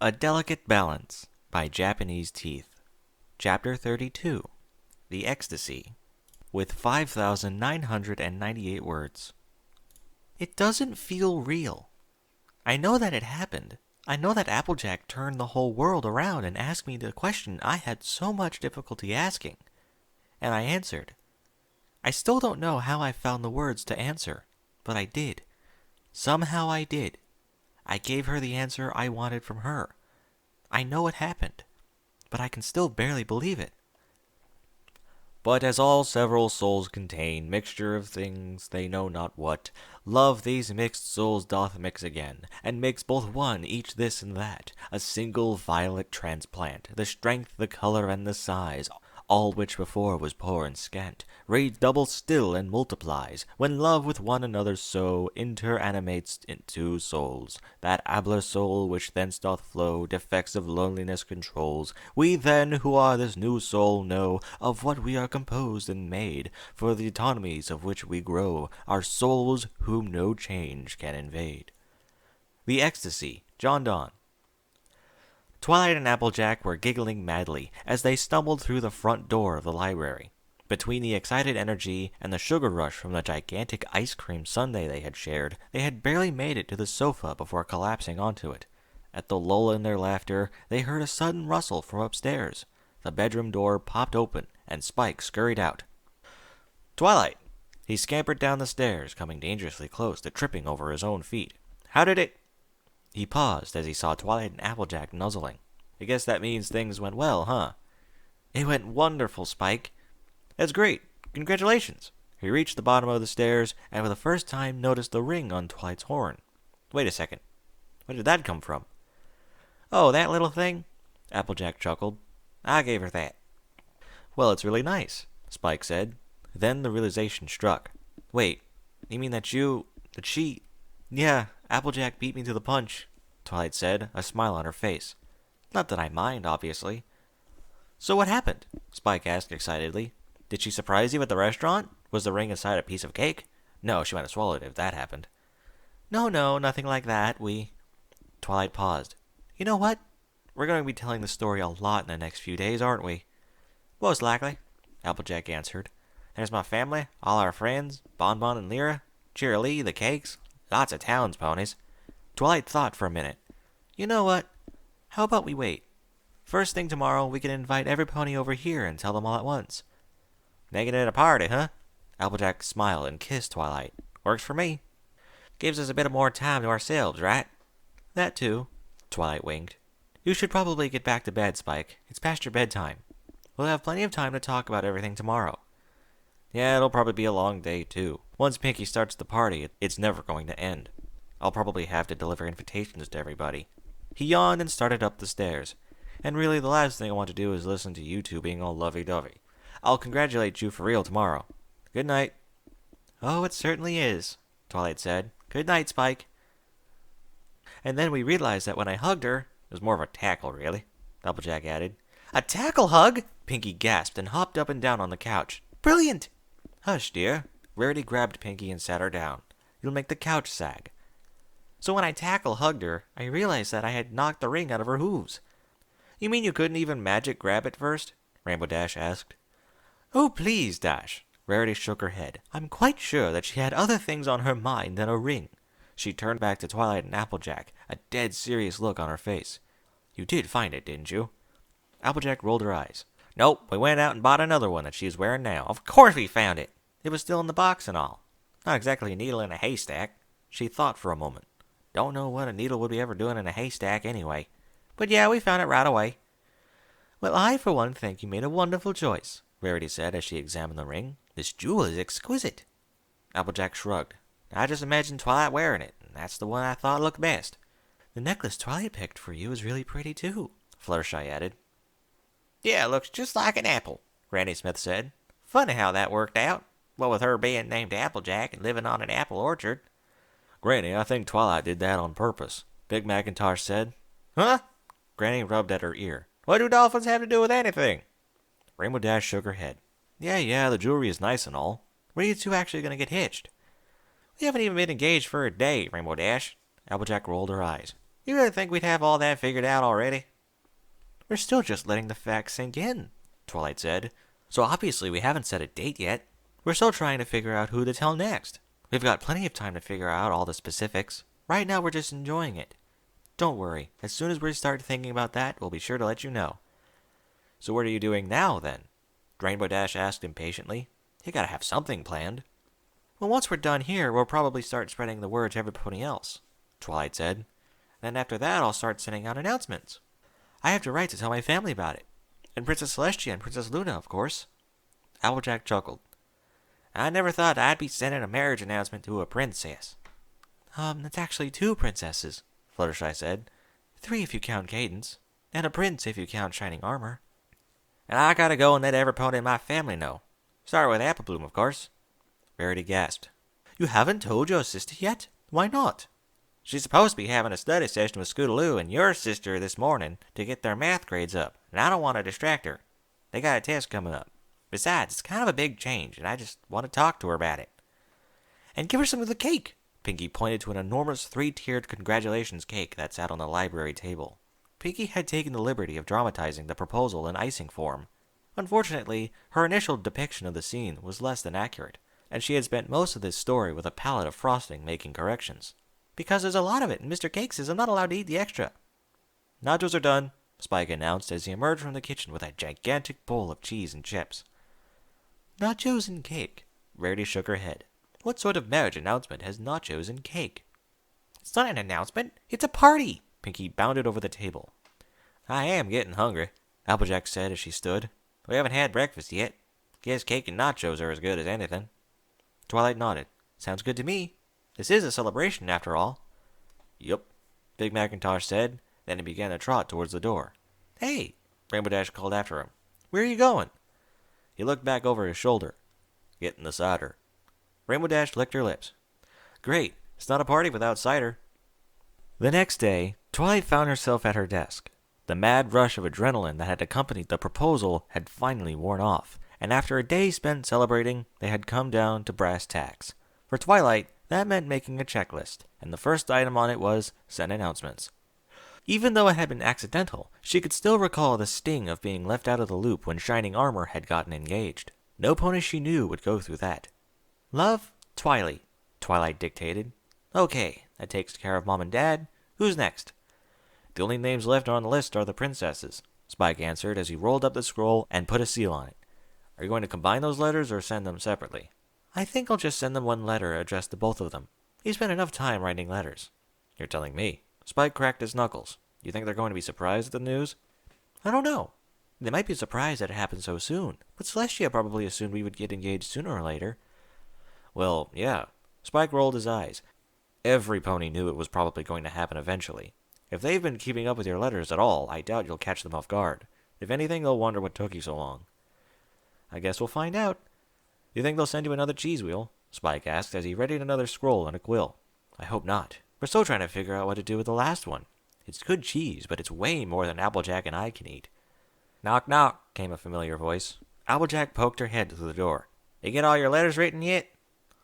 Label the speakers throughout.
Speaker 1: A Delicate Balance by Japanese Teeth. Chapter 32. The Ecstasy. With 5,998 words. It doesn't feel real. I know that it happened. I know that Applejack turned the whole world around and asked me the question I had so much difficulty asking. And I answered. I still don't know how I found the words to answer, but I did. Somehow I did. I gave her the answer I wanted from her. I know it happened, but I can still barely believe it. But as all several souls contain mixture of things they know not what, love these mixed souls doth mix again, and makes both one, each this and that, a single violet transplant, the strength, the color, and the size, all which before was poor and scant, raids double still and multiplies, when love with one another so interanimates in two souls, that abler soul which thence doth flow, defects of loneliness controls. We then, who are this new soul, know of what we are composed and made, for the autonomies of which we grow, are souls whom no change can invade. The Ecstasy, John Donne. Twilight and Applejack were giggling madly as they stumbled through the front door of the library. Between the excited energy and the sugar rush from the gigantic ice cream sundae they had shared, they had barely made it to the sofa before collapsing onto it. At the lull in their laughter, they heard a sudden rustle from upstairs. The bedroom door popped open, and Spike scurried out. Twilight! He scampered down the stairs, coming dangerously close to tripping over his own feet. How did it... He paused as he saw Twilight and Applejack nuzzling. I guess that means things went well, huh? It went wonderful, Spike. That's great. Congratulations. He reached the bottom of the stairs and for the first time noticed the ring on Twilight's horn. Wait a second. Where did that come from? Oh, that little thing? Applejack chuckled. I gave her that. Well, it's really nice, Spike said. Then the realization struck. Wait, you mean that she... Yeah, Applejack beat me to the punch, Twilight said, a smile on her face. Not that I mind, obviously. So what happened? Spike asked excitedly. Did she surprise you at the restaurant? Was the ring inside a piece of cake? No, she might have swallowed it if that happened. No, nothing like that. Twilight paused. You know what? We're going to be telling the story a lot in the next few days, aren't we? Most likely, Applejack answered. There's my family, all our friends, Bonbon and Lyra, Cheerilee, the cakes, lots of towns ponies. Twilight thought for a minute. You know what? How about we wait? First thing tomorrow, we can invite every pony over here and tell them all at once. Making it a party, huh? Applejack smiled and kissed Twilight. Works for me. Gives us a bit of more time to ourselves, right? That too, Twilight winked. You should probably get back to bed, Spike. It's past your bedtime. We'll have plenty of time to talk about everything tomorrow. Yeah, it'll probably be a long day, too. Once Pinky starts the party, it's never going to end. I'll probably have to deliver invitations to everybody. He yawned and started up the stairs. And really, the last thing I want to do is listen to you two being all lovey-dovey. I'll congratulate you for real tomorrow. Good night. Oh, it certainly is, Twilight said. Good night, Spike. And then we realized that when I hugged her, it was more of a tackle, really, Applejack added. A tackle hug? Pinky gasped and hopped up and down on the couch. Brilliant! Hush, dear. Rarity grabbed Pinky and sat her down. You'll make the couch sag. So when I hugged her, I realized that I had knocked the ring out of her hooves. You mean you couldn't even magic grab it first? Rainbow Dash asked. Oh, please, Dash. Rarity shook her head. I'm quite sure that she had other things on her mind than a ring. She turned back to Twilight and Applejack, a dead serious look on her face. You did find it, didn't you? Applejack rolled her eyes. Nope, we went out and bought another one that she's wearing now. Of course we found it. It was still in the box and all. Not exactly a needle in a haystack. She thought for a moment. Don't know what a needle would be ever doing in a haystack anyway. But yeah, we found it right away. Well, I for one think you made a wonderful choice, Rarity said as she examined the ring. This jewel is exquisite. Applejack shrugged. I just imagined Twilight wearing it, and that's the one I thought looked best. The necklace Twilight picked for you is really pretty too, Fluttershy added. Yeah, it looks just like an apple, Granny Smith said. Funny how that worked out. What with her being named Applejack and living on an apple orchard. Granny, I think Twilight did that on purpose, Big Macintosh said. Huh? Granny rubbed at her ear. What do dolphins have to do with anything? Rainbow Dash shook her head. Yeah, the jewelry is nice and all. When are you two actually going to get hitched? We haven't even been engaged for a day, Rainbow Dash. Applejack rolled her eyes. You really think we'd have all that figured out already? We're still just letting the facts sink in, Twilight said. So obviously we haven't set a date yet. We're still trying to figure out who to tell next. We've got plenty of time to figure out all the specifics. Right now we're just enjoying it. Don't worry, as soon as we start thinking about that, we'll be sure to let you know. So what are you doing now, then? Rainbow Dash asked impatiently. You gotta have something planned. Well, once we're done here, we'll probably start spreading the word to everybody else, Twilight said. Then after that, I'll start sending out announcements. I have to write to tell my family about it. And Princess Celestia and Princess Luna, of course. Applejack chuckled. I never thought I'd be sending a marriage announcement to a princess. That's actually 2 princesses, Fluttershy said. 3 if you count Cadance. And a prince if you count Shining Armor. And I gotta go and let every pony in my family know. Start with Apple Bloom, of course. Rarity gasped. You haven't told your sister yet? Why not? She's supposed to be having a study session with Scootaloo and your sister this morning to get their math grades up, and I don't want to distract her. They got a test coming up. Besides, it's kind of a big change, and I just want to talk to her about it. And give her some of the cake. Pinkie pointed to an enormous 3-tiered congratulations cake that sat on the library table. Pinkie had taken the liberty of dramatizing the proposal in icing form. Unfortunately, her initial depiction of the scene was less than accurate, and she had spent most of this story with a palette of frosting making corrections. Because there's a lot of it, and Mr. Cake says I'm not allowed to eat the extra. Nachos are done, Spike announced as he emerged from the kitchen with a gigantic bowl of cheese and chips. Nachos and cake. Rarity shook her head. What sort of marriage announcement has nachos and cake? It's not an announcement, it's a party! Pinkie bounded over the table. I am getting hungry, Applejack said as she stood. We haven't had breakfast yet. Guess cake and nachos are as good as anything. Twilight nodded. Sounds good to me. This is a celebration, after all. Yup, Big Macintosh said. Then he began to trot towards the door. Hey, Rainbow Dash called after him. Where are you going? He looked back over his shoulder. Getting the cider. Rainbow Dash licked her lips. Great, it's not a party without cider. The next day, Twilight found herself at her desk. The mad rush of adrenaline that had accompanied the proposal had finally worn off, and after a day spent celebrating, they had come down to brass tacks. For Twilight, that meant making a checklist, and the first item on it was send announcements. Even though it had been accidental, she could still recall the sting of being left out of the loop when Shining Armor had gotten engaged. No pony she knew would go through that. Love, Twilight, Twilight dictated. Okay, that takes care of Mom and Dad. Who's next? The only names left on the list are the princesses, Spike answered as he rolled up the scroll and put a seal on it. Are you going to combine those letters or send them separately? I think I'll just send them one letter addressed to both of them. He spent enough time writing letters. You're telling me. Spike cracked his knuckles. You think they're going to be surprised at the news? I don't know. They might be surprised that it happened so soon, but Celestia probably assumed we would get engaged sooner or later. Well, yeah. Spike rolled his eyes. Every pony knew it was probably going to happen eventually. If they've been keeping up with your letters at all, I doubt you'll catch them off guard. If anything, they'll wonder what took you so long. I guess we'll find out. You think they'll send you another cheese wheel? Spike asked as he readied another scroll and a quill. I hope not. We're still trying to figure out what to do with the last one. It's good cheese, but it's way more than Applejack and I can eat. Knock, knock, came a familiar voice. Applejack poked her head through the door. You get all your letters written yet?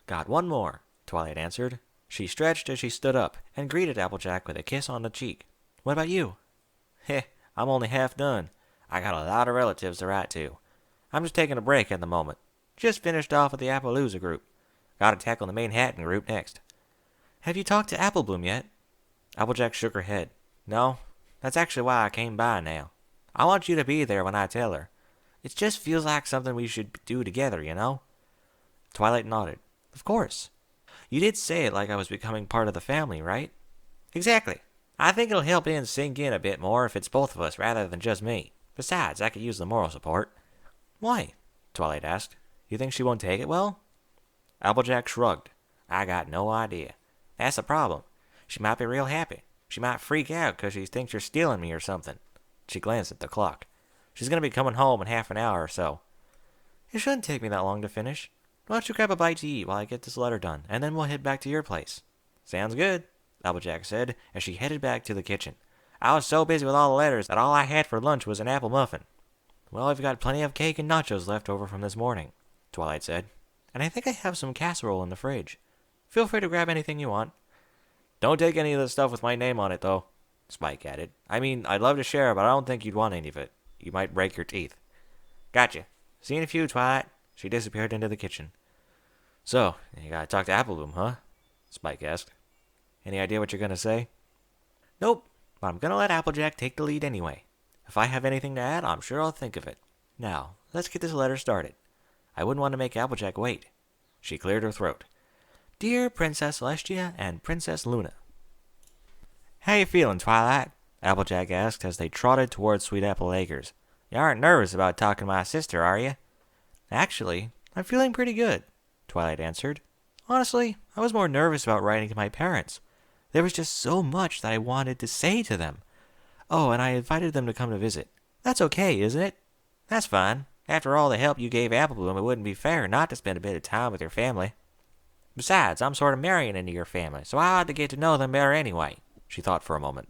Speaker 1: Got one more, Twilight answered. She stretched as she stood up and greeted Applejack with a kiss on the cheek. What about you? Heh, I'm only half done. I got a lot of relatives to write to. I'm just taking a break at the moment. Just finished off with the Appaloosa group. Gotta tackle the Manhattan group next. Have you talked to Apple Bloom yet? Applejack shook her head. No, that's actually why I came by now. I want you to be there when I tell her. It just feels like something we should do together, you know? Twilight nodded. Of course. You did say it like I was becoming part of the family, right? Exactly. I think it'll help it sink in a bit more if it's both of us rather than just me. Besides, I could use the moral support. Why? Twilight asked. You think she won't take it well? Applejack shrugged. I got no idea. That's the problem. She might be real happy. She might freak out because she thinks you're stealing me or something. She glanced at the clock. She's going to be coming home in half an hour or so. It shouldn't take me that long to finish. Why don't you grab a bite to eat while I get this letter done, and then we'll head back to your place. Sounds good, Applejack said as she headed back to the kitchen. I was so busy with all the letters that all I had for lunch was an apple muffin. Well, I've got plenty of cake and nachos left over from this morning, Twilight said. And I think I have some casserole in the fridge. Feel free to grab anything you want. Don't take any of the stuff with my name on it, though. Spike added. I mean, I'd love to share, but I don't think you'd want any of it. You might break your teeth. Gotcha. See you in a few, Twilight. She disappeared into the kitchen. So, you gotta talk to Applebloom, huh? Spike asked. Any idea what you're gonna say? Nope, but I'm gonna let Applejack take the lead anyway. If I have anything to add, I'm sure I'll think of it. Now, let's get this letter started. I wouldn't want to make Applejack wait. She cleared her throat. Dear Princess Celestia and Princess Luna. How you feeling, Twilight? Applejack asked as they trotted towards Sweet Apple Acres. You aren't nervous about talking to my sister, are you? Actually, I'm feeling pretty good, Twilight answered. Honestly, I was more nervous about writing to my parents. There was just so much that I wanted to say to them. Oh, and I invited them to come to visit. That's okay, isn't it? That's fine. After all the help you gave Applebloom, it wouldn't be fair not to spend a bit of time with your family. Besides, I'm sort of marrying into your family, so I ought to get to know them better anyway. She thought for a moment.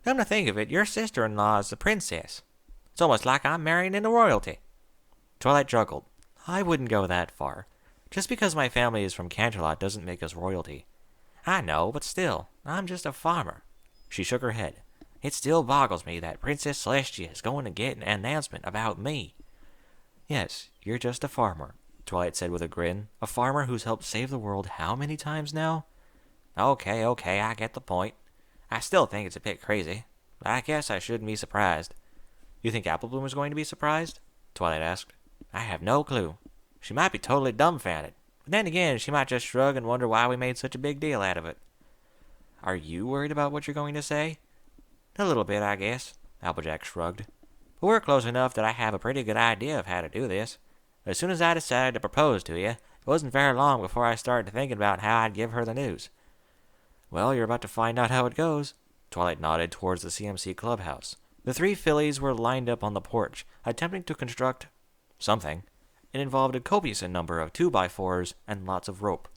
Speaker 1: Come to think of it, your sister-in-law is the princess. It's almost like I'm marrying into royalty. Twilight chuckled. I wouldn't go that far. Just because my family is from Canterlot doesn't make us royalty. I know, but still, I'm just a farmer. She shook her head. It still boggles me that Princess Celestia is going to get an announcement about me. Yes, you're just a farmer, Twilight said with a grin. A farmer who's helped save the world how many times now? Okay, I get the point. I still think it's a bit crazy, but I guess I shouldn't be surprised. You think Applebloom is going to be surprised? Twilight asked. I have no clue. She might be totally dumbfounded, but then again, she might just shrug and wonder why we made such a big deal out of it. Are you worried about what you're going to say? A little bit, I guess, Applejack shrugged. But we're close enough that I have a pretty good idea of how to do this. As soon as I decided to propose to you, it wasn't very long before I started thinking about how I'd give her the news. Well, you're about to find out how it goes. Twilight nodded towards the CMC clubhouse. The three fillies were lined up on the porch, attempting to construct something. It involved a copious number of 2x4s and lots of rope.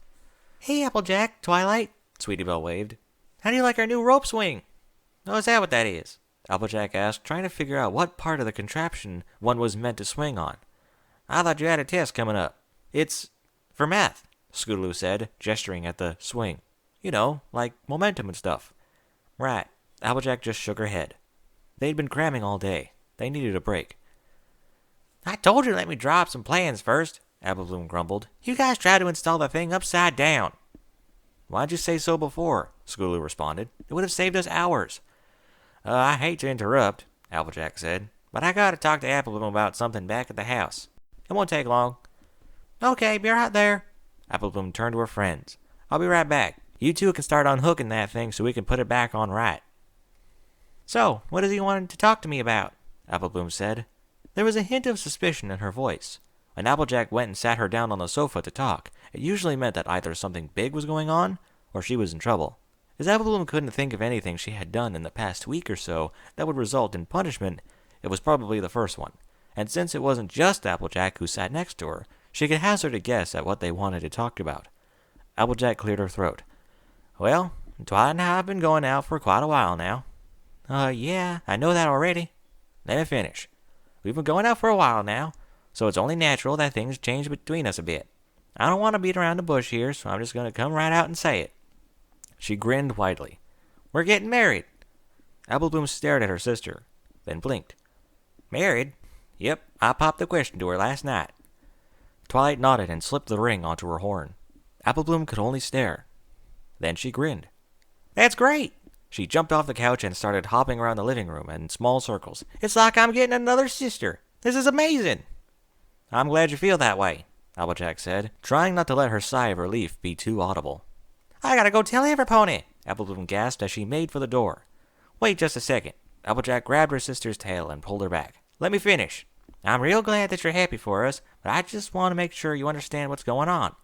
Speaker 1: Hey, Applejack, Twilight, Sweetie Belle waved. How do you like our new rope swing? Oh, is that what that is? Applejack asked, trying to figure out what part of the contraption one was meant to swing on. I thought you had a test coming up. It's for math, Scootaloo said, gesturing at the swing. You know, like momentum and stuff. Right. Applejack just shook her head. They'd been cramming all day. They needed a break. I told you to let me draw up some plans first, Applebloom grumbled. You guys tried to install the thing upside down. Why'd you say so before? Scootaloo responded. It would have saved us hours. I hate to interrupt, Applejack said, but I gotta talk to Applebloom about something back at the house. It won't take long. Okay, be right there. Applebloom turned to her friends. I'll be right back. You two can start unhooking that thing so we can put it back on right. So, what does he want to talk to me about? Applebloom said. There was a hint of suspicion in her voice. When Applejack went and sat her down on the sofa to talk, it usually meant that either something big was going on, or she was in trouble. As Applebloom couldn't think of anything she had done in the past week or so that would result in punishment, it was probably the first one. And since it wasn't just Applejack who sat next to her, she could hazard a guess at what they wanted to talk about. Applejack cleared her throat. Well, Twilight and I have been going out for quite a while now. Yeah, I know that already. Let me finish. We've been going out for a while now, so it's only natural that things change between us a bit. I don't want to beat around the bush here, so I'm just going to come right out and say it. She grinned widely. We're getting married. Applebloom stared at her sister, then blinked. Married? Yep, I popped the question to her last night. Twilight nodded and slipped the ring onto her horn. Applebloom could only stare. Then she grinned. That's great! She jumped off the couch and started hopping around the living room in small circles. It's like I'm getting another sister. This is amazing! I'm glad you feel that way, Applejack said, trying not to let her sigh of relief be too audible. I gotta go tell everypony, Applebloom gasped as she made for the door. Wait just a second. Applejack grabbed her sister's tail and pulled her back. Let me finish. I'm real glad that you're happy for us, but I just want to make sure you understand what's going on.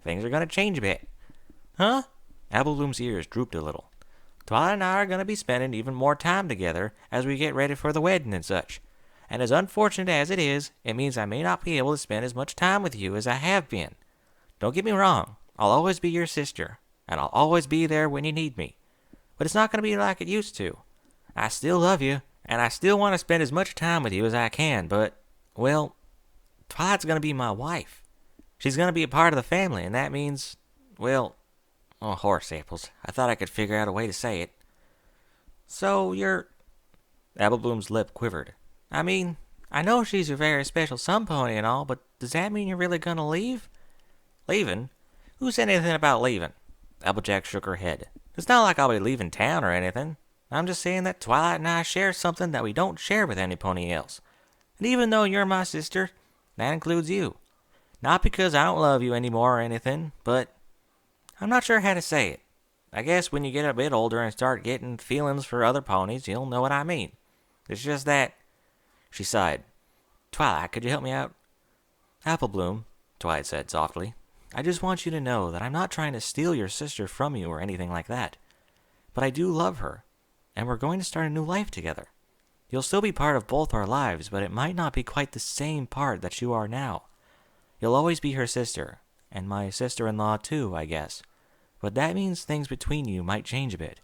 Speaker 1: Things are going to change a bit. Huh? Applebloom's ears drooped a little. Twilight and I are going to be spending even more time together as we get ready for the wedding and such. And as unfortunate as it is, it means I may not be able to spend as much time with you as I have been. Don't get me wrong. I'll always be your sister, and I'll always be there when you need me. But it's not going to be like it used to. I still love you, and I still want to spend as much time with you as I can, but, well, Twilight's going to be my wife. She's going to be a part of the family, and that means, well, horse apples. I thought I could figure out a way to say it. So you're... Applebloom's lip quivered. I mean, I know she's your very special sun pony and all, but does that mean you're really gonna leave? Leaving? Who said anything about leaving? Applejack shook her head. It's not like I'll be leaving town or anything. I'm just saying that Twilight and I share something that we don't share with any pony else. And even though you're my sister, that includes you. Not because I don't love you anymore or anything, but I'm not sure how to say it. I guess when you get a bit older and start getting feelings for other ponies, you'll know what I mean. It's just that... She sighed. Twilight, could you help me out? Applebloom, Twilight said softly, I just want you to know that I'm not trying to steal your sister from you or anything like that. But I do love her, and we're going to start a new life together. You'll still be part of both our lives, but it might not be quite the same part that you are now. You'll always be her sister, and my sister-in-law too, I guess. But that means things between you might change a bit.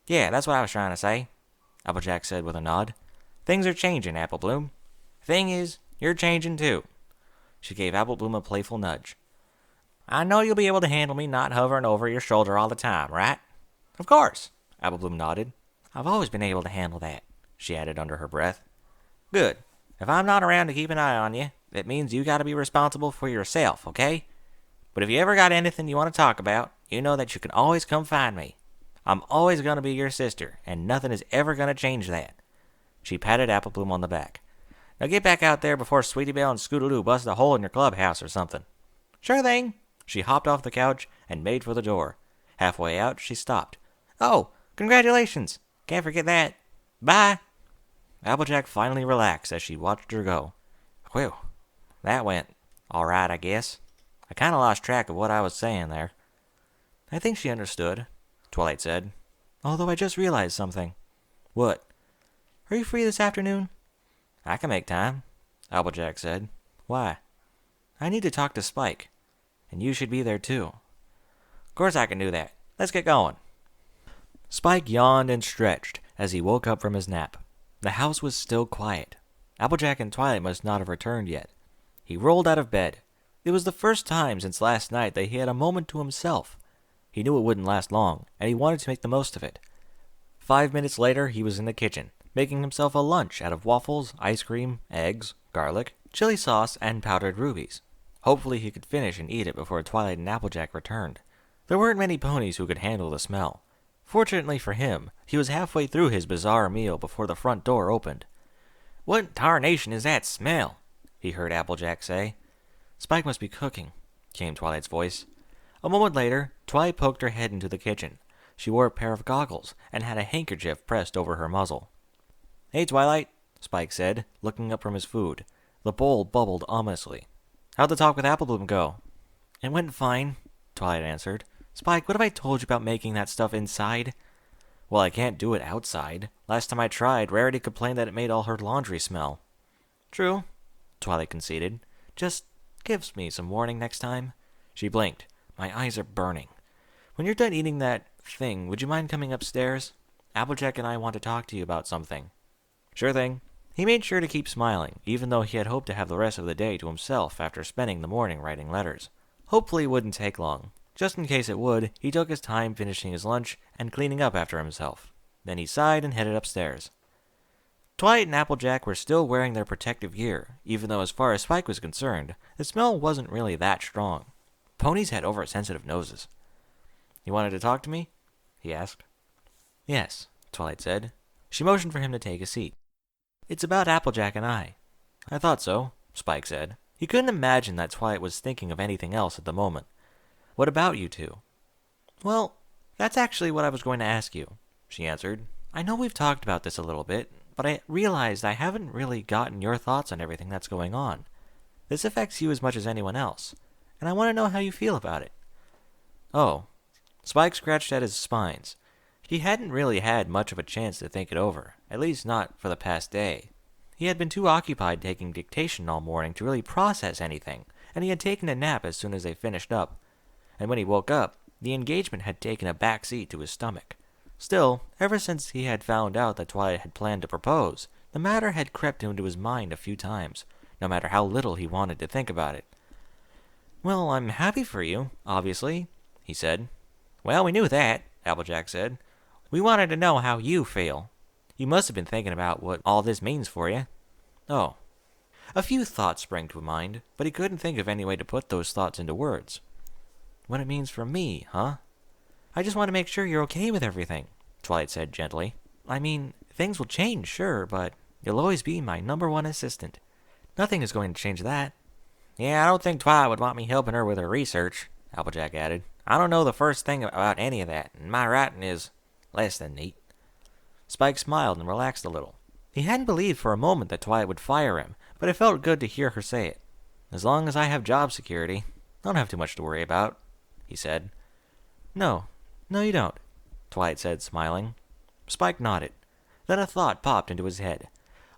Speaker 1: Yeah, that's what I was trying to say, Applejack said with a nod. Things are changing, Applebloom. Thing is, you're changing too. She gave Applebloom a playful nudge. I know you'll be able to handle me not hovering over your shoulder all the time, right? Of course, Applebloom nodded. I've always been able to handle that, she added under her breath. Good. If I'm not around to keep an eye on you, that means you gotta be responsible for yourself, okay? But if you ever got anything you want to talk about, you know that you can always come find me. I'm always gonna be your sister, and nothing is ever gonna change that. She patted Applebloom on the back. Now get back out there before Sweetie Belle and Scootaloo bust a hole in your clubhouse or something. Sure thing. She hopped off the couch and made for the door. Halfway out, she stopped. Oh, congratulations. Can't forget that. Bye. Applejack finally relaxed as she watched her go. Whew, that went all right, I guess. I kind of lost track of what I was saying there. I think she understood, Twilight said. Although I just realized something. What? Are you free this afternoon? I can make time, Applejack said. Why? I need to talk to Spike. And you should be there too. Of course I can do that. Let's get going. Spike yawned and stretched as he woke up from his nap. The house was still quiet. Applejack and Twilight must not have returned yet. He rolled out of bed. It was the first time since last night that he had a moment to himself. He knew it wouldn't last long, and he wanted to make the most of it. 5 minutes later, he was in the kitchen, making himself a lunch out of waffles, ice cream, eggs, garlic, chili sauce, and powdered rubies. Hopefully he could finish and eat it before Twilight and Applejack returned. There weren't many ponies who could handle the smell. Fortunately for him, he was halfway through his bizarre meal before the front door opened. What tarnation is that smell? He heard Applejack say. Spike must be cooking, came Twilight's voice. A moment later, Twilight poked her head into the kitchen. She wore a pair of goggles and had a handkerchief pressed over her muzzle. Hey, Twilight, Spike said, looking up from his food. The bowl bubbled ominously. How'd the talk with Applebloom go? It went fine, Twilight answered. Spike, what have I told you about making that stuff inside? Well, I can't do it outside. Last time I tried, Rarity complained that it made all her laundry smell. True, Twilight conceded. Just give me some warning next time. She blinked. My eyes are burning. When you're done eating that thing, would you mind coming upstairs? Applejack and I want to talk to you about something. Sure thing. He made sure to keep smiling, even though he had hoped to have the rest of the day to himself after spending the morning writing letters. Hopefully it wouldn't take long. Just in case it would, he took his time finishing his lunch and cleaning up after himself. Then he sighed and headed upstairs. Twilight and Applejack were still wearing their protective gear, even though as far as Spike was concerned, the smell wasn't really that strong. Ponies had oversensitive noses. You wanted to talk to me? He asked. Yes, Twilight said. She motioned for him to take a seat. It's about Applejack and I. I thought so, Spike said. He couldn't imagine that Twilight was thinking of anything else at the moment. What about you two? Well, that's actually what I was going to ask you, she answered. I know we've talked about this a little bit, but I realized I haven't really gotten your thoughts on everything that's going on. This affects you as much as anyone else, and I want to know how you feel about it. Oh. Spike scratched at his spines. He hadn't really had much of a chance to think it over, at least not for the past day. He had been too occupied taking dictation all morning to really process anything, and he had taken a nap as soon as they finished up. And when he woke up, the engagement had taken a back seat to his stomach. Still, ever since he had found out that Twilight had planned to propose, the matter had crept into his mind a few times, no matter how little he wanted to think about it. Well, I'm happy for you, obviously, he said. Well, we knew that, Applejack said. We wanted to know how you feel. You must have been thinking about what all this means for you. Oh. A few thoughts sprang to mind, but he couldn't think of any way to put those thoughts into words. What it means for me, huh? I just want to make sure you're okay with everything, Twilight said gently. I mean, things will change, sure, but you'll always be my #1 assistant. Nothing is going to change that. Yeah, I don't think Twilight would want me helping her with her research, Applejack added. I don't know the first thing about any of that, and my writing is less than neat. Spike smiled and relaxed a little. He hadn't believed for a moment that Twilight would fire him, but it felt good to hear her say it. As long as I have job security, I don't have too much to worry about, he said. No, you don't, Twilight said, smiling. Spike nodded. Then a thought popped into his head,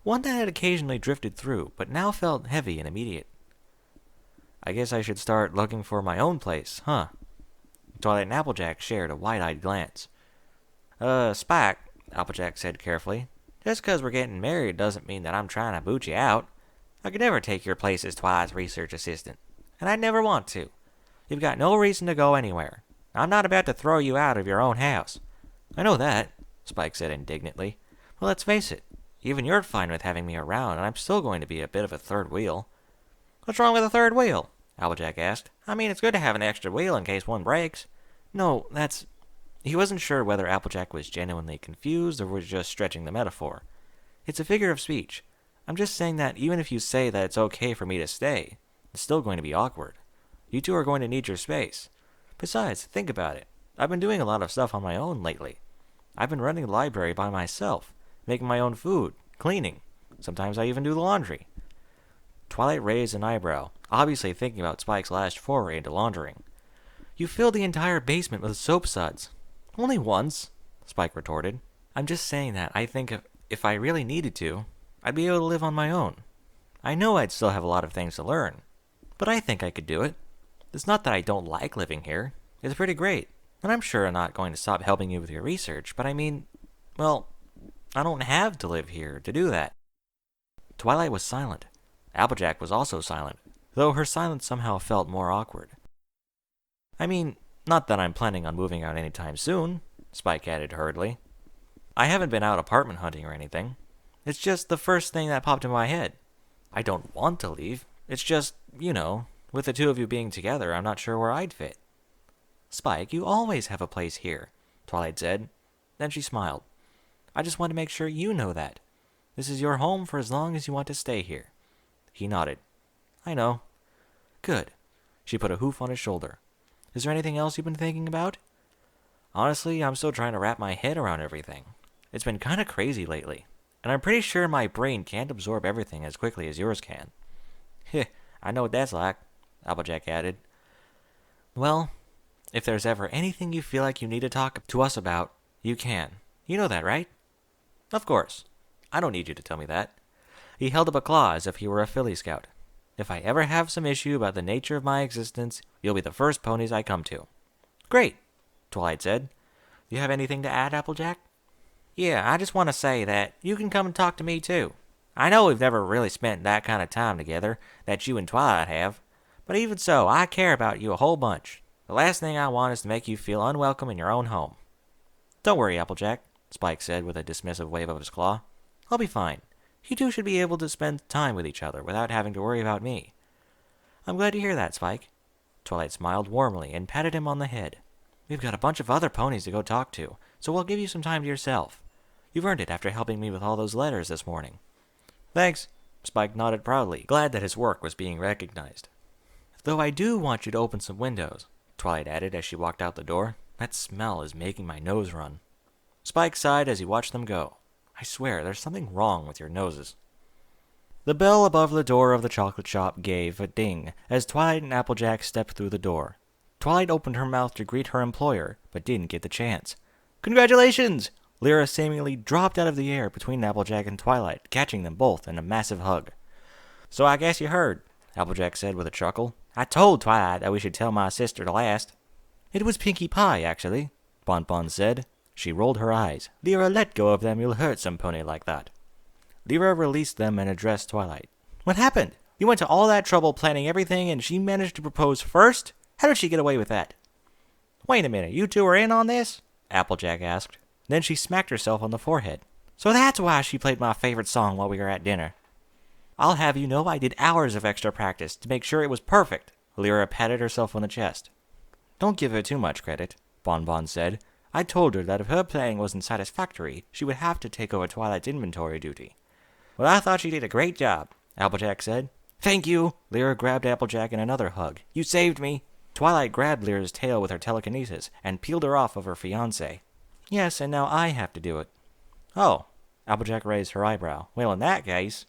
Speaker 1: one that had occasionally drifted through, but now felt heavy and immediate. I guess I should start looking for my own place, huh? Twilight and Applejack shared a wide-eyed glance. Spike, Applejack said carefully, just 'cause we're getting married doesn't mean that I'm trying to boot you out. I could never take your place as Twilight's research assistant, and I'd never want to. You've got no reason to go anywhere. I'm not about to throw you out of your own house. I know that, Spike said indignantly. Well, let's face it, even you're fine with having me around, and I'm still going to be a bit of a third wheel. What's wrong with a third wheel? Applejack asked. I mean, it's good to have an extra wheel in case one breaks. No, that's... He wasn't sure whether Applejack was genuinely confused or was just stretching the metaphor. It's a figure of speech. I'm just saying that even if you say that it's okay for me to stay, it's still going to be awkward. You two are going to need your space. Besides, think about it. I've been doing a lot of stuff on my own lately. I've been running the library by myself, making my own food, cleaning. Sometimes I even do the laundry. Twilight raised an eyebrow, obviously thinking about Spike's last foray into laundering. You filled the entire basement with soap suds. Only once, Spike retorted. I'm just saying that I think if I really needed to, I'd be able to live on my own. I know I'd still have a lot of things to learn, but I think I could do it. It's not that I don't like living here. It's pretty great, and I'm sure I'm not going to stop helping you with your research, but I mean, well, I don't have to live here to do that. Twilight was silent. Applejack was also silent, though her silence somehow felt more awkward. I mean, not that I'm planning on moving out anytime soon, Spike added hurriedly. I haven't been out apartment hunting or anything. It's just the first thing that popped in my head. I don't want to leave. It's just, with the two of you being together, I'm not sure where I'd fit. Spike, you always have a place here, Twilight said. Then she smiled. I just want to make sure you know that. This is your home for as long as you want to stay here. He nodded. I know. Good. She put a hoof on his shoulder. Is there anything else you've been thinking about? Honestly, I'm still trying to wrap my head around everything. It's been kind of crazy lately, and I'm pretty sure my brain can't absorb everything as quickly as yours can. Heh, I know what that's like, Applejack added. Well, if there's ever anything you feel like you need to talk to us about, you can. You know that, right? Of course. I don't need you to tell me that. He held up a claw as if he were a Philly Scout. If I ever have some issue about the nature of my existence, you'll be the first ponies I come to. Great, Twilight said. Do you have anything to add, Applejack? Yeah, I just want to say that you can come and talk to me too. I know we've never really spent that kind of time together that you and Twilight have, but even so, I care about you a whole bunch. The last thing I want is to make you feel unwelcome in your own home. Don't worry, Applejack, Spike said with a dismissive wave of his claw. I'll be fine. You two should be able to spend time with each other without having to worry about me. I'm glad to hear that, Spike. Twilight smiled warmly and patted him on the head. We've got a bunch of other ponies to go talk to, so we'll give you some time to yourself. You've earned it after helping me with all those letters this morning. Thanks, Spike nodded proudly, glad that his work was being recognized. Though I do want you to open some windows, Twilight added as she walked out the door. That smell is making my nose run. Spike sighed as he watched them go. I swear, there's something wrong with your noses. The bell above the door of the chocolate shop gave a ding as Twilight and Applejack stepped through the door. Twilight opened her mouth to greet her employer, but didn't get the chance. Congratulations! Lyra seemingly dropped out of the air between Applejack and Twilight, catching them both in a massive hug. So I guess you heard, Applejack said with a chuckle. I told Twilight that we should tell my sister to last. It was Pinkie Pie, actually, Bon Bon said. She rolled her eyes. Lyra, let go of them. You'll hurt some pony like that. Lyra released them and addressed Twilight. What happened? You went to all that trouble planning everything and she managed to propose first? How did she get away with that? Wait a minute, you two are in on this? Applejack asked. Then she smacked herself on the forehead. So that's why she played my favorite song while we were at dinner. I'll have you know I did hours of extra practice to make sure it was perfect. Lyra patted herself on the chest. Don't give her too much credit, Bon Bon said. I told her that if her playing wasn't satisfactory, she would have to take over Twilight's inventory duty. Well, I thought she did a great job, Applejack said. Thank you! Lyra grabbed Applejack in another hug. You saved me! Twilight grabbed Lyra's tail with her telekinesis and peeled her off of her fiancé. Yes, and now I have to do it. Oh, Applejack raised her eyebrow. Well, in that case...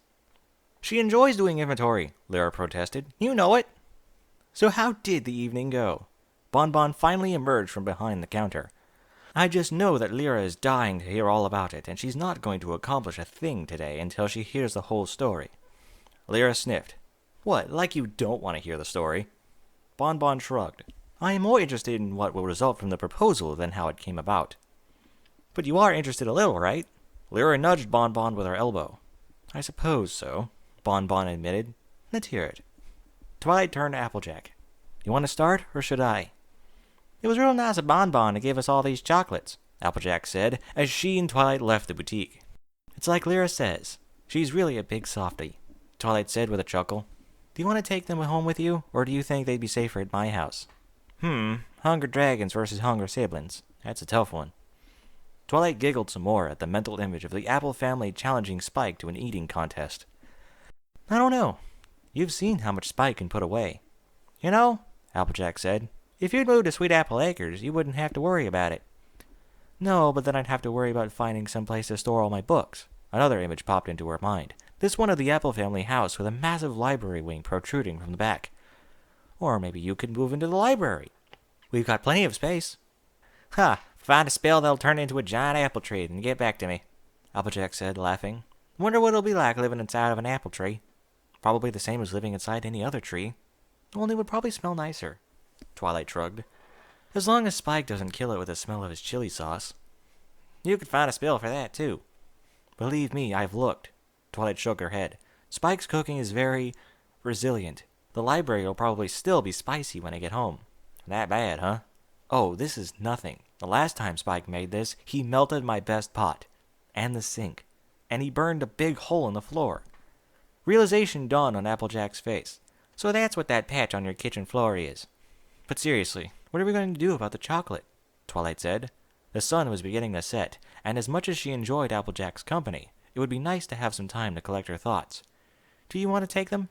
Speaker 1: She enjoys doing inventory, Lyra protested. You know it. So how did the evening go? Bon Bon finally emerged from behind the counter. I just know that Lyra is dying to hear all about it, and she's not going to accomplish a thing today until she hears the whole story. Lyra sniffed. What, like you don't want to hear the story? Bon Bon shrugged. I am more interested in what will result from the proposal than how it came about. But you are interested a little, right? Lyra nudged Bon Bon with her elbow. I suppose so, Bon Bon admitted. Let's hear it. Twilight turned to Applejack. You want to start, or should I? It was real nice of Bon Bon to give us all these chocolates, Applejack said, as she and Twilight left the boutique. It's like Lyra says. She's really a big softy, Twilight said with a chuckle. Do you want to take them home with you, or do you think they'd be safer at my house? Hungry dragons versus hungry siblings. That's a tough one. Twilight giggled some more at the mental image of the Apple family challenging Spike to an eating contest. I don't know. You've seen how much Spike can put away. You know, Applejack said, if you'd moved to Sweet Apple Acres, you wouldn't have to worry about it. No, but then I'd have to worry about finding some place to store all my books. Another image popped into her mind. This one of the Apple family house with a massive library wing protruding from the back. Or maybe you could move into the library. We've got plenty of space. Ha! Find a spell that'll turn into a giant apple tree and get back to me, Applejack said, laughing. Wonder what it'll be like living inside of an apple tree. Probably the same as living inside any other tree. Only it would probably smell nicer, Twilight shrugged. As long as Spike doesn't kill it with the smell of his chili sauce. You could find a spell for that, too. Believe me, I've looked. Twilight shook her head. Spike's cooking is very resilient. The library will probably still be spicy when I get home. That bad, huh? Oh, this is nothing. The last time Spike made this, he melted my best pot. And the sink. And he burned a big hole in the floor. Realization dawned on Applejack's face. So that's what that patch on your kitchen floor is. But seriously, what are we going to do about the chocolate? Twilight said. The sun was beginning to set, and as much as she enjoyed Applejack's company, it would be nice to have some time to collect her thoughts. Do you want to take them?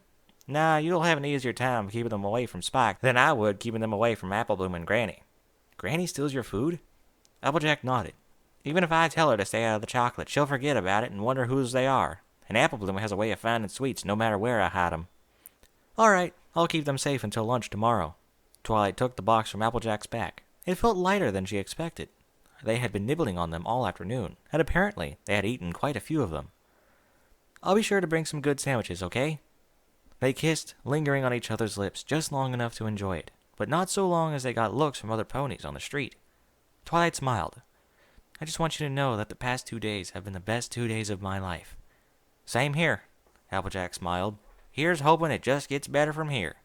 Speaker 1: Nah, you'll have an easier time keeping them away from Spike than I would keeping them away from Applebloom and Granny. Granny steals your food? Applejack nodded. Even if I tell her to stay out of the chocolate, she'll forget about it and wonder whose they are. And Applebloom has a way of finding sweets no matter where I hide them. All right, I'll keep them safe until lunch tomorrow. Twilight took the box from Applejack's back. It felt lighter than she expected. They had been nibbling on them all afternoon, and apparently they had eaten quite a few of them. I'll be sure to bring some good sandwiches, okay? They kissed, lingering on each other's lips just long enough to enjoy it, but not so long as they got looks from other ponies on the street. Twilight smiled. I just want you to know that the past 2 days have been the best 2 days of my life. Same here, Applejack smiled. Here's hoping it just gets better from here.